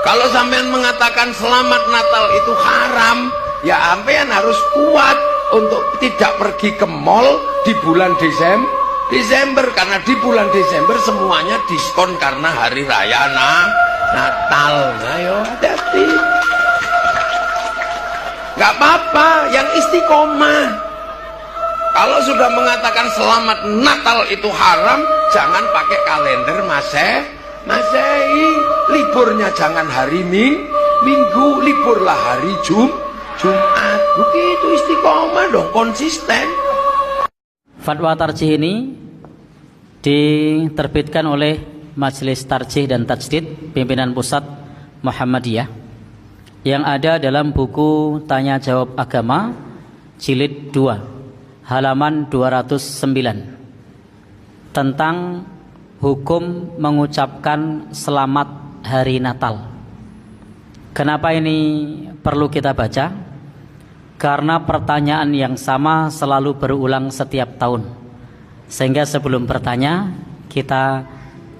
Kalau sampean mengatakan selamat Natal itu haram, ya sampean harus kuat untuk tidak pergi ke mall di bulan Desember, karena di bulan Desember semuanya diskon karena hari raya Natal. Ayo hati-hati. Nggak apa-apa, yang istiqomah. Kalau sudah mengatakan selamat Natal itu haram, jangan pakai kalender Masehi. Liburnya jangan hari Minggu, liburlah hari Jumat. Begitu istiqomah dong, konsisten. Fatwa tarjih ini diterbitkan oleh Majelis Tarjih dan Tajdid Pimpinan Pusat Muhammadiyah yang ada dalam buku Tanya Jawab Agama jilid 2 halaman 209 tentang hukum mengucapkan selamat hari Natal. Kenapa ini perlu kita baca? Karena pertanyaan yang sama selalu berulang setiap tahun, sehingga sebelum bertanya kita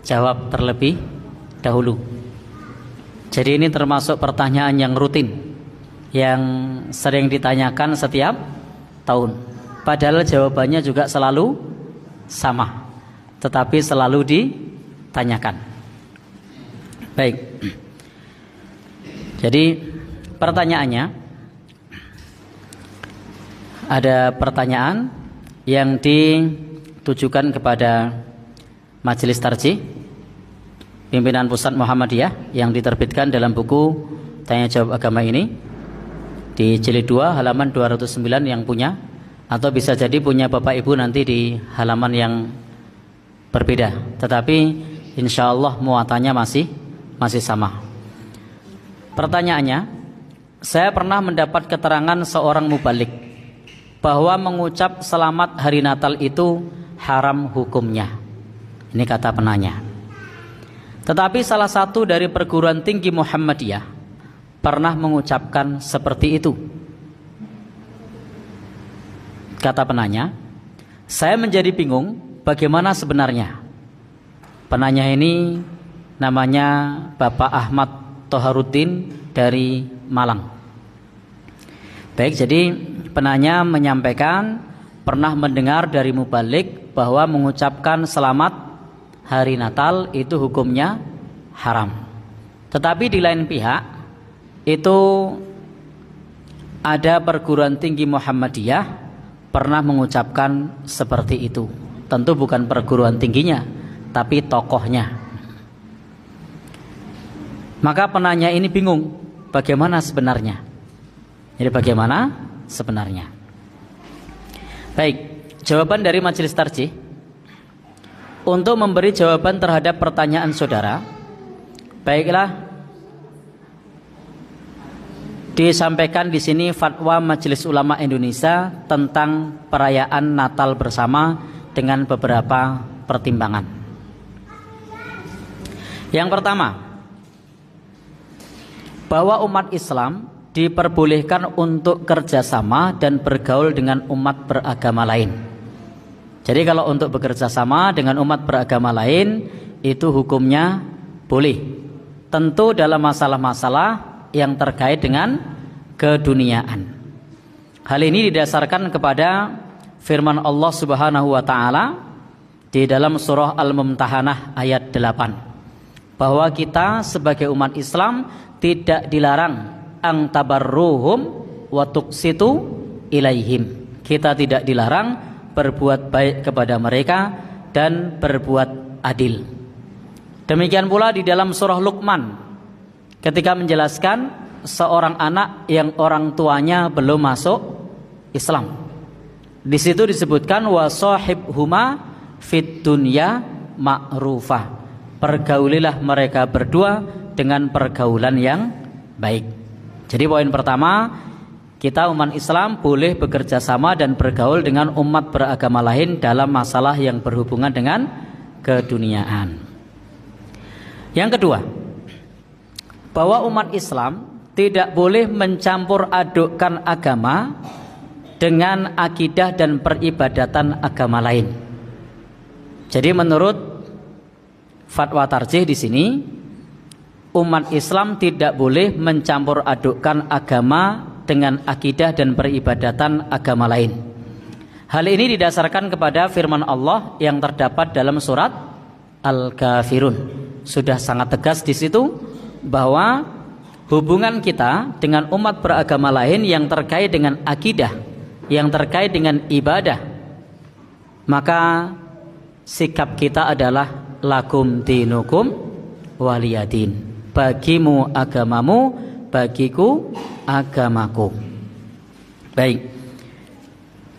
jawab terlebih dahulu. Jadi ini termasuk pertanyaan yang rutin, yang sering ditanyakan setiap tahun, padahal jawabannya juga selalu sama, tetapi selalu ditanyakan. Baik, jadi pertanyaannya, ada pertanyaan yang ditujukan kepada Majelis Tarjih Pimpinan Pusat Muhammadiyah yang diterbitkan dalam buku Tanya Jawab Agama ini di jilid 2 halaman 209 yang punya, atau bisa jadi punya Bapak Ibu nanti di halaman yang berbeda, tetapi insya Allah muatannya masih sama. Pertanyaannya, saya pernah mendapat keterangan seorang mubalik bahwa mengucap selamat hari Natal itu haram hukumnya. Ini kata penanya. Tetapi salah satu dari perguruan tinggi Muhammadiyah pernah mengucapkan seperti itu. Kata penanya, saya menjadi bingung bagaimana sebenarnya. Penanya ini namanya Bapak Ahmad Toharuddin dari Malang. Baik, jadi penanya menyampaikan pernah mendengar dari mubalik bahwa mengucapkan selamat hari Natal itu hukumnya haram. Tetapi di lain pihak itu ada perguruan tinggi Muhammadiyah pernah mengucapkan seperti itu. Tentu bukan perguruan tingginya, tapi tokohnya. Maka penanya ini bingung bagaimana sebenarnya. Jadi bagaimana sebenarnya? Baik, jawaban dari Majelis Tarjih untuk memberi jawaban terhadap pertanyaan saudara, baiklah, disampaikan di sini fatwa Majelis Ulama Indonesia tentang perayaan Natal bersama dengan beberapa pertimbangan. Yang pertama, bahwa umat Islam diperbolehkan untuk kerjasama dan bergaul dengan umat beragama lain. Jadi kalau untuk bekerja sama dengan umat beragama lain itu hukumnya boleh. Tentu dalam masalah-masalah yang terkait dengan keduniaan. Hal ini didasarkan kepada firman Allah Subhanahu wa taala di dalam surah Al-Mumtahanah ayat 8, bahwa kita sebagai umat Islam tidak dilarang ang tabarruhum wa tuqsitu ilaihim. Kita tidak dilarang berbuat baik kepada mereka dan berbuat adil. Demikian pula di dalam surah Luqman ketika menjelaskan seorang anak yang orang tuanya belum masuk Islam. Di situ disebutkan wa sahibhuma fid dunya ma'rufa. Pergaulilah mereka berdua dengan pergaulan yang baik. Jadi poin pertama, kita umat Islam boleh bekerja sama dan bergaul dengan umat beragama lain dalam masalah yang berhubungan dengan keduniaan. Yang kedua, bahwa umat Islam tidak boleh mencampur adukkan agama dengan akidah dan peribadatan agama lain. Jadi menurut fatwa tarjih di sini, umat Islam tidak boleh mencampur adukkan agama dengan akidah dan peribadatan agama lain. Hal ini didasarkan kepada firman Allah yang terdapat dalam surat Al-Kafirun. Sudah sangat tegas di situ bahwa hubungan kita dengan umat beragama lain yang terkait dengan akidah, yang terkait dengan ibadah, maka sikap kita adalah lakum dinukum waliyadin. Bagimu agamamu, bagiku agamaku. Baik.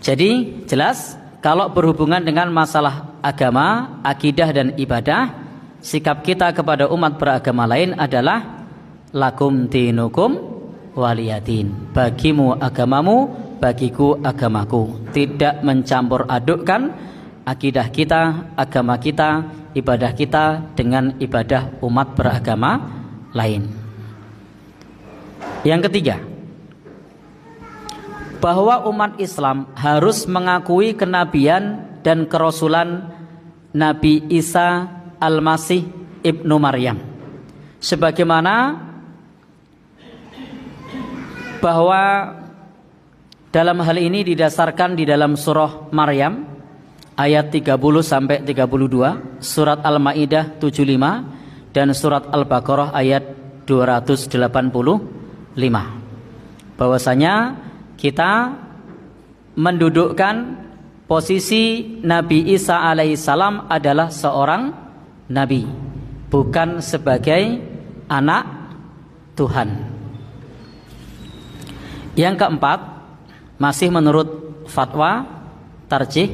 Jadi jelas kalau berhubungan dengan masalah agama, akidah dan ibadah, sikap kita kepada umat beragama lain adalah lakum dinukum waliyadin. Bagimu agamamu, bagiku agamaku. Tidak mencampur adukkan akidah kita, agama kita, ibadah kita dengan ibadah umat beragama lain. Yang ketiga, bahwa umat Islam harus mengakui kenabian dan kerasulan Nabi Isa Al-Masih Ibnu Maryam, sebagaimana bahwa dalam hal ini didasarkan di dalam surah Maryam ayat 30 sampai 32, surat Al-Maidah 75 dan surat Al-Baqarah ayat 285, bahwasanya kita mendudukkan posisi Nabi Isa alaihissalam adalah seorang nabi, bukan sebagai anak Tuhan. Yang keempat, masih menurut fatwa tarjih,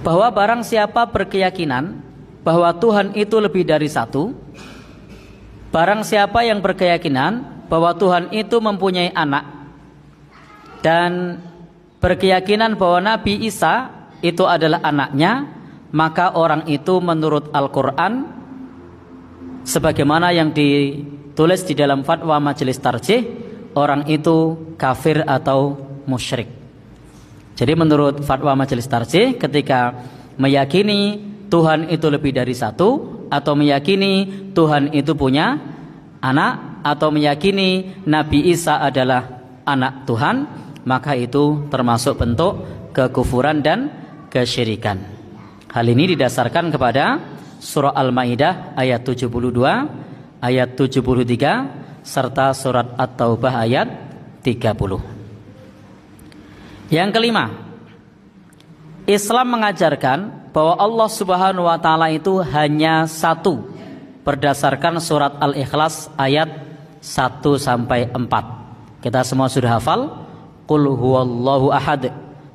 bahwa barang siapa berkeyakinan bahwa Tuhan itu lebih dari satu, barang siapa yang berkeyakinan bahwa Tuhan itu mempunyai anak dan berkeyakinan bahwa Nabi Isa itu adalah anaknya, maka orang itu menurut Al-Quran, sebagaimana yang ditulis di dalam fatwa majelis tarjih, orang itu kafir atau musyrik. Jadi menurut fatwa majelis tarjih, ketika meyakini Tuhan itu lebih dari satu, atau meyakini Tuhan itu punya anak, atau meyakini Nabi Isa adalah anak Tuhan, maka itu termasuk bentuk kekufuran dan kesyirikan. Hal ini didasarkan kepada surah Al-Maidah ayat 72, ayat 73 serta surat At-Taubah ayat 30. Yang kelima, Islam mengajarkan bahwa Allah Subhanahu wa taala itu hanya satu berdasarkan surat Al-Ikhlas ayat 1 sampai 4. Kita semua sudah hafal, qul huwallahu ahad.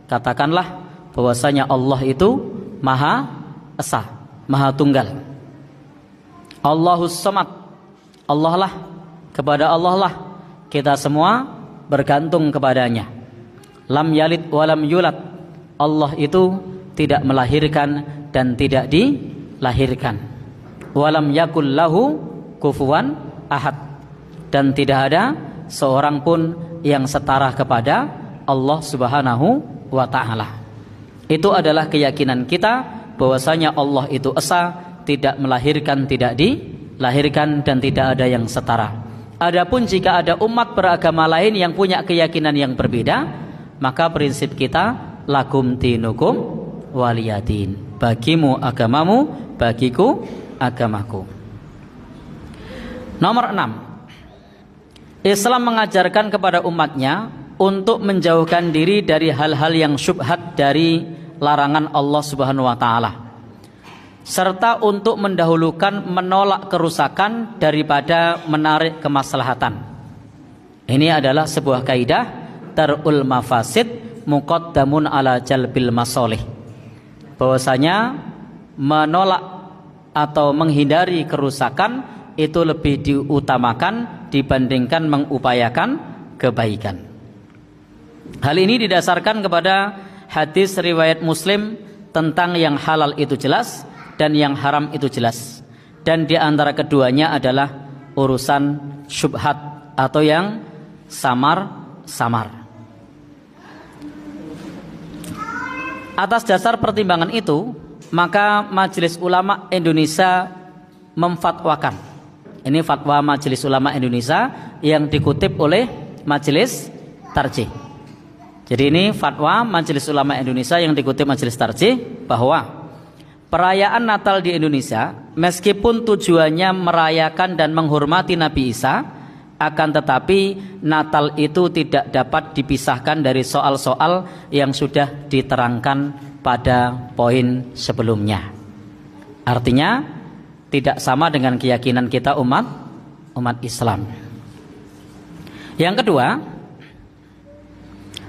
Katakanlah bahwasanya Allah itu Maha Esa, Maha Tunggal. Allahus Samad. Allah lah, kepada Allah lah kita semua bergantung kepadanya. Lam yalid walam yulad. Allah itu tidak melahirkan dan tidak dilahirkan. Walam yakul lahu kufuwan ahad. Dan tidak ada seorang pun yang setara kepada Allah Subhanahu wa ta'ala. Itu adalah keyakinan kita bahwasanya Allah itu esa, tidak melahirkan, tidak dilahirkan, dan tidak ada yang setara. Adapun jika ada umat beragama lain yang punya keyakinan yang berbeda, maka prinsip kita lakum dinukum waliyadin. Bagimu agamamu, bagiku agamaku. Nomor 6, Islam mengajarkan kepada umatnya untuk menjauhkan diri dari hal-hal yang syubhat dari larangan Allah Subhanahu wa taala, serta untuk mendahulukan menolak kerusakan daripada menarik kemaslahatan. Ini adalah sebuah kaidah darul mafasid muqaddamun ala jalbil masolih, bahwasanya menolak atau menghindari kerusakan itu lebih diutamakan dibandingkan mengupayakan kebaikan. Hal ini didasarkan kepada hadis riwayat Muslim tentang yang halal itu jelas dan yang haram itu jelas, dan di antara keduanya adalah urusan syubhat atau yang samar-samar. Atas dasar pertimbangan itu, maka Majelis Ulama Indonesia memfatwakan. Ini fatwa Majelis Ulama Indonesia yang dikutip oleh Majelis Tarjih. Jadi ini fatwa Majelis Ulama Indonesia yang dikutip Majelis Tarjih bahwa perayaan Natal di Indonesia meskipun tujuannya merayakan dan menghormati Nabi Isa, akan tetapi Natal itu tidak dapat dipisahkan dari soal-soal yang sudah diterangkan pada poin sebelumnya. Artinya tidak sama dengan keyakinan kita umat Islam. Yang kedua,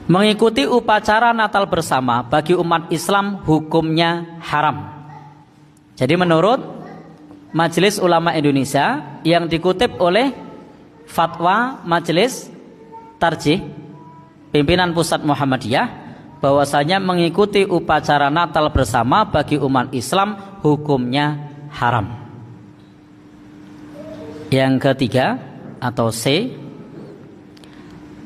mengikuti upacara Natal bersama bagi umat Islam hukumnya haram. Jadi menurut Majelis Ulama Indonesia yang dikutip oleh fatwa Majelis Tarjih pimpinan pusat Muhammadiyah, bahwasanya mengikuti upacara Natal bersama bagi umat Islam hukumnya haram. Yang ketiga atau C,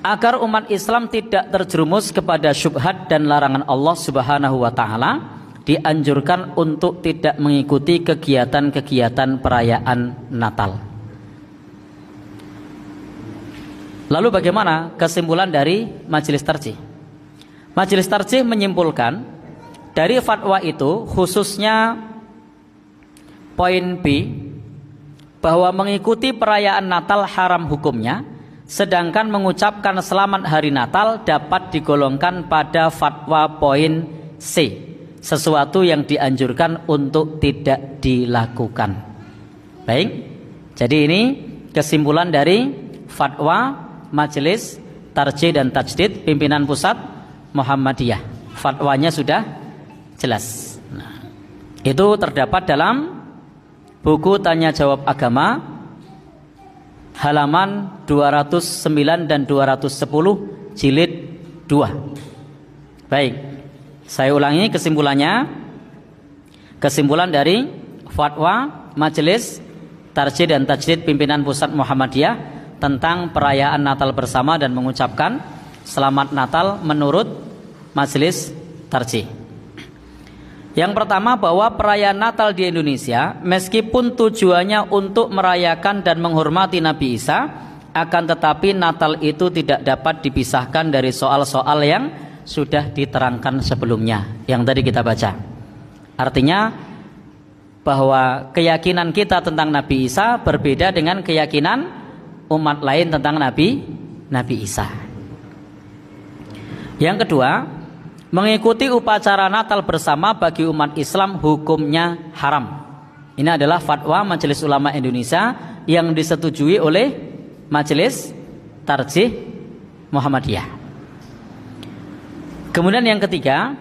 agar umat Islam tidak terjerumus kepada syubhat dan larangan Allah Subhanahu wa taala, dianjurkan untuk tidak mengikuti kegiatan-kegiatan perayaan Natal. Lalu bagaimana kesimpulan dari Majelis Tarjih? Majelis Tarjih menyimpulkan dari fatwa itu, khususnya poin B, bahwa mengikuti perayaan Natal haram hukumnya, sedangkan mengucapkan selamat hari Natal dapat digolongkan pada fatwa poin C, sesuatu yang dianjurkan untuk tidak dilakukan. Baik, jadi ini kesimpulan dari fatwa Majelis Tarjih dan Tajdid pimpinan pusat Muhammadiyah. Fatwanya sudah jelas. Nah, itu terdapat dalam buku Tanya Jawab Agama halaman 209 dan 210 jilid 2. Baik, saya ulangi kesimpulannya. Kesimpulan dari fatwa Majelis Tarjih dan Tajdid pimpinan pusat Muhammadiyah tentang perayaan Natal bersama dan mengucapkan selamat Natal menurut Majelis Tarjih. Yang pertama, bahwa perayaan Natal di Indonesia meskipun tujuannya untuk merayakan dan menghormati Nabi Isa, akan tetapi Natal itu tidak dapat dipisahkan dari soal-soal yang sudah diterangkan sebelumnya yang tadi kita baca. Artinya bahwa keyakinan kita tentang Nabi Isa berbeda dengan keyakinan umat lain tentang Nabi Isa. Yang kedua, mengikuti upacara Natal bersama bagi umat Islam hukumnya haram. Ini adalah fatwa Majelis Ulama Indonesia yang disetujui oleh Majelis Tarjih Muhammadiyah. Kemudian yang ketiga,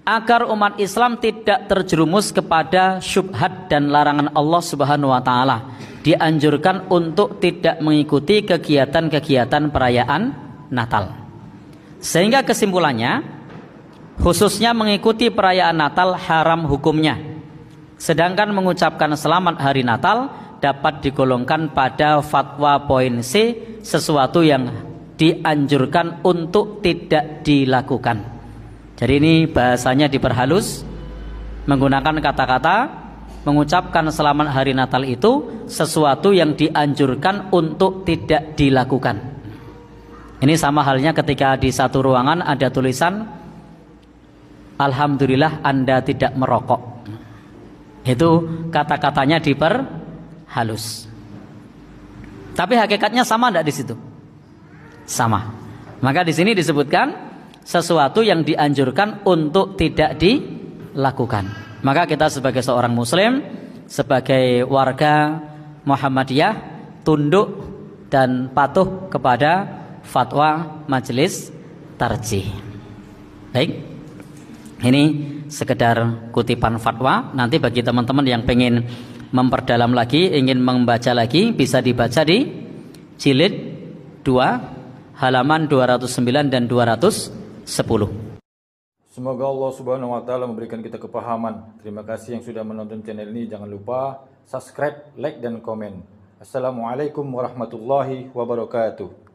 agar umat Islam tidak terjerumus kepada syubhat dan larangan Allah Subhanahu wa taala, dianjurkan untuk tidak mengikuti kegiatan-kegiatan perayaan Natal. Sehingga kesimpulannya, khususnya mengikuti perayaan Natal haram hukumnya, sedangkan mengucapkan selamat hari Natal dapat digolongkan pada fatwa poin C, sesuatu yang dianjurkan untuk tidak dilakukan. Jadi ini bahasanya diperhalus, menggunakan kata-kata mengucapkan selamat hari Natal itu sesuatu yang dianjurkan untuk tidak dilakukan. Ini sama halnya ketika di satu ruangan ada tulisan Alhamdulillah Anda tidak merokok. Itu kata-katanya diperhalus. Tapi hakikatnya sama enggak di situ? Sama. Maka di sini disebutkan sesuatu yang dianjurkan untuk tidak dilakukan. Maka kita sebagai seorang muslim, sebagai warga Muhammadiyah, tunduk dan patuh kepada fatwa Majelis Tarjih. Baik. Ini sekedar kutipan fatwa. Nanti bagi teman-teman yang pengen memperdalam lagi, ingin membaca lagi, bisa dibaca di jilid 2 halaman 209 dan 210. Semoga Allah Subhanahu wa taala memberikan kita kepahaman. Terima kasih yang sudah menonton channel ini. Jangan lupa subscribe, like dan komen. Assalamualaikum warahmatullahi wabarakatuh.